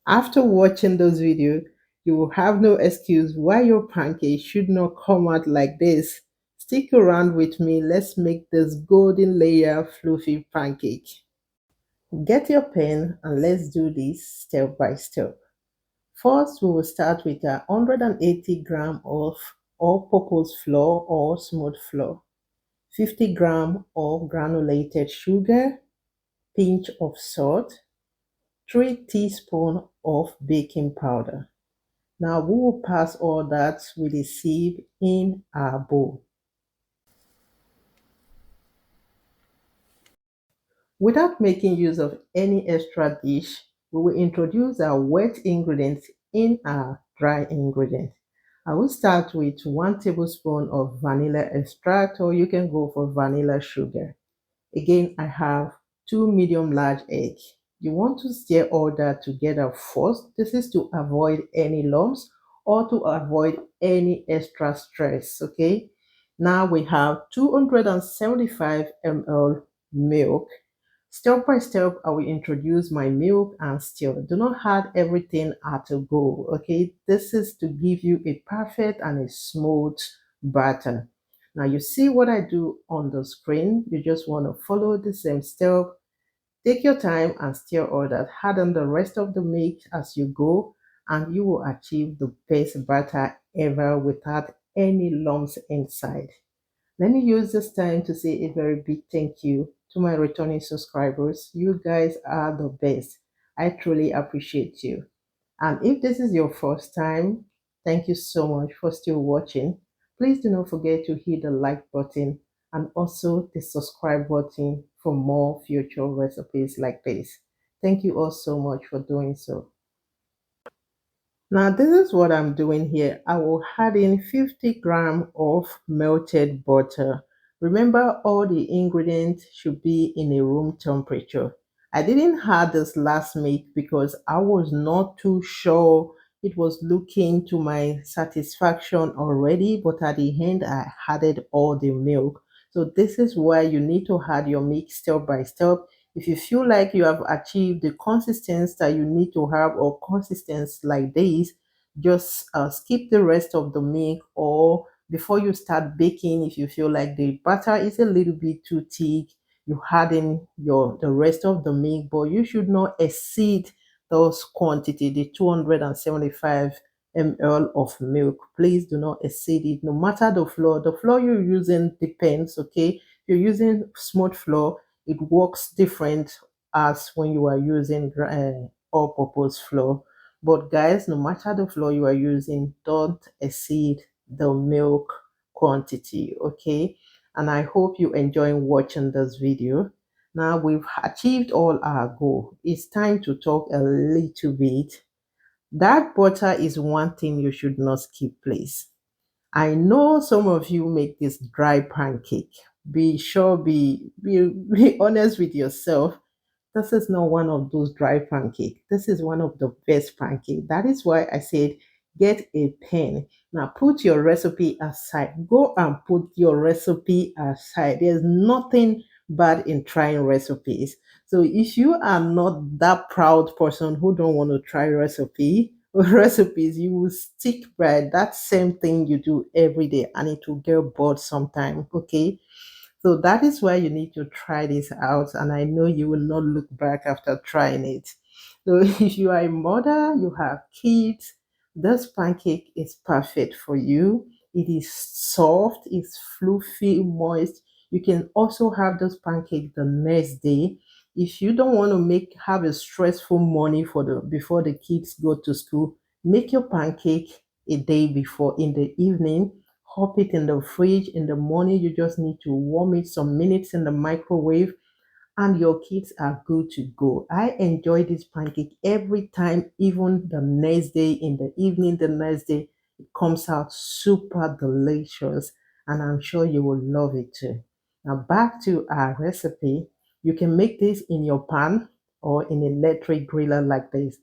After watching those videos, you will have no excuse why your pancake should not come out like this. Stick around with me. Let's make this golden layer fluffy pancake. Get your pen and let's do this step by step. First, we will start with 180 grams of all-purpose flour or smooth flour, 50 grams of granulated sugar, pinch of salt, 3 teaspoons of baking powder. Now we will pass all that with a sieve in our bowl. Without making use of any extra dish, we will introduce our wet ingredients in our dry ingredients. I will start with 1 tablespoon of vanilla extract, or you can go for vanilla sugar. Again, I have 2 medium large eggs. You want to stir all that together first. This is to avoid any lumps or to avoid any extra stress. Okay. Now we have 275 ml milk. Step by step, I will introduce my milk and stir. Do not add everything at a go. Okay. This is to give you a perfect and a smooth batter. Now you see what I do on the screen. You just want to follow the same step. Take your time and stir all that. Add on the rest of the mix as you go, and you will achieve the best batter ever without any lumps inside. Let me use this time to say a very big thank you to my returning subscribers. You guys are the best. I truly appreciate you. And if this is your first time, thank you so much for still watching. Please do not forget to hit the like button and also the subscribe button for more future recipes like this. Thank you all so much for doing so. Now this is what I'm doing here. I will add in 50 grams of melted butter. Remember, all the ingredients should be in a room temperature. I didn't add this last meat because I was not too sure it was looking to my satisfaction already, but at the end I added all the milk. So this is why you need to add your mix step by step. If you feel like you have achieved the consistency that you need to have or consistency like this, just skip the rest of the milk, or before you start baking, if you feel like the butter is a little bit too thick, you add in the rest of the milk, but you should not exceed those quantity, the 275 ml of milk. Please do not exceed it. No matter the flour you're using depends. Okay, if you're using smooth flour, it works different as when you are using all-purpose flour. But guys, no matter the flour you are using, don't exceed the milk quantity. Okay, and I hope you enjoy watching this video. Now we've achieved all our goal. It's time to talk a little bit. That butter is one thing you should not skip, please. I know some of you make this dry pancake. Be sure, be honest with yourself. This is not one of those dry pancake. This is one of the best pancake. That is why I said get a pen. Now put your recipe aside. Go and put your recipe aside. There's nothing bad in trying recipes. So if you are not that proud person who don't want to try recipes, you will stick by that same thing you do every day and it will get bored sometime. Okay. So that is why you need to try this out, and I know you will not look back after trying it. So if you are a mother, you have kids, this pancake is perfect for you. It is soft, it's fluffy, moist. You can also have this pancake the next day. If you don't want to have a stressful morning before the kids go to school, make your pancake a day before in the evening. Hop it in the fridge. In the morning, you just need to warm it some minutes in the microwave, and your kids are good to go. I enjoy this pancake every time, even the next day, in the evening, the next day. It comes out super delicious, and I'm sure you will love it too. Now, back to our recipe. You can make this in your pan or in an electric griller like this.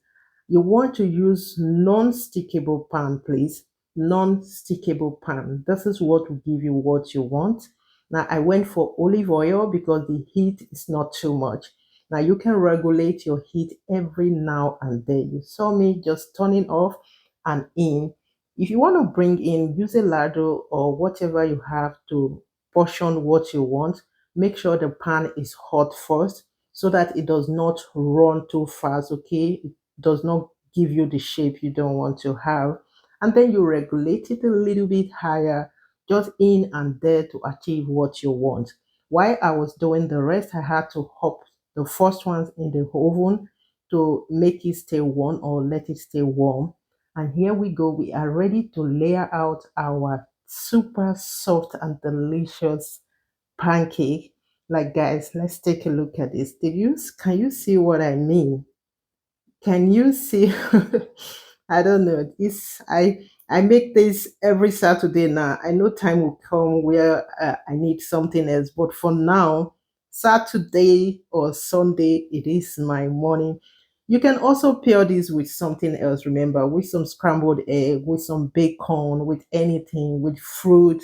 You want to use non-stickable pan, please. Non-stickable pan. This is what will give you what you want. Now I went for olive oil because the heat is not too much. Now you can regulate your heat every now and then. You saw me just turning off and in. If you want to bring in, use a ladle or whatever you have to portion what you want. Make sure the pan is hot first so that it does not run too fast, okay? It does not give you the shape you don't want to have. And then you regulate it a little bit higher, just in and there to achieve what you want. While I was doing the rest, I had to hop the first ones in the oven to make it stay warm or let it stay warm. And here we go. We are ready to layer out our super soft and delicious pancake. Like guys, let's take a look at this. Can you see what I mean? Can you see? I don't know. I make this every Saturday now. I know time will come where I need something else, but for now, Saturday or Sunday, it is my morning. You can also pair this with something else. Remember, with some scrambled egg, with some bacon, with anything, with fruit.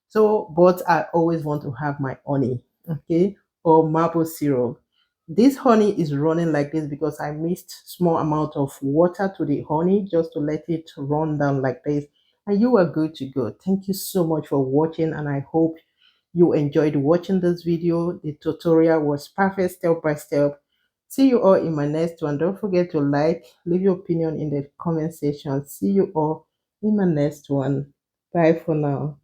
So, but I always want to have my honey, okay, or maple syrup. This honey is running like this because I mixed small amount of water to the honey just to let it run down like this. And you are good to go. Thank you so much for watching, and I hope you enjoyed watching this video. The tutorial was perfect step by step. See you all in my next one. Don't forget to like, leave your opinion in the comment section. See you all in my next one. Bye for now.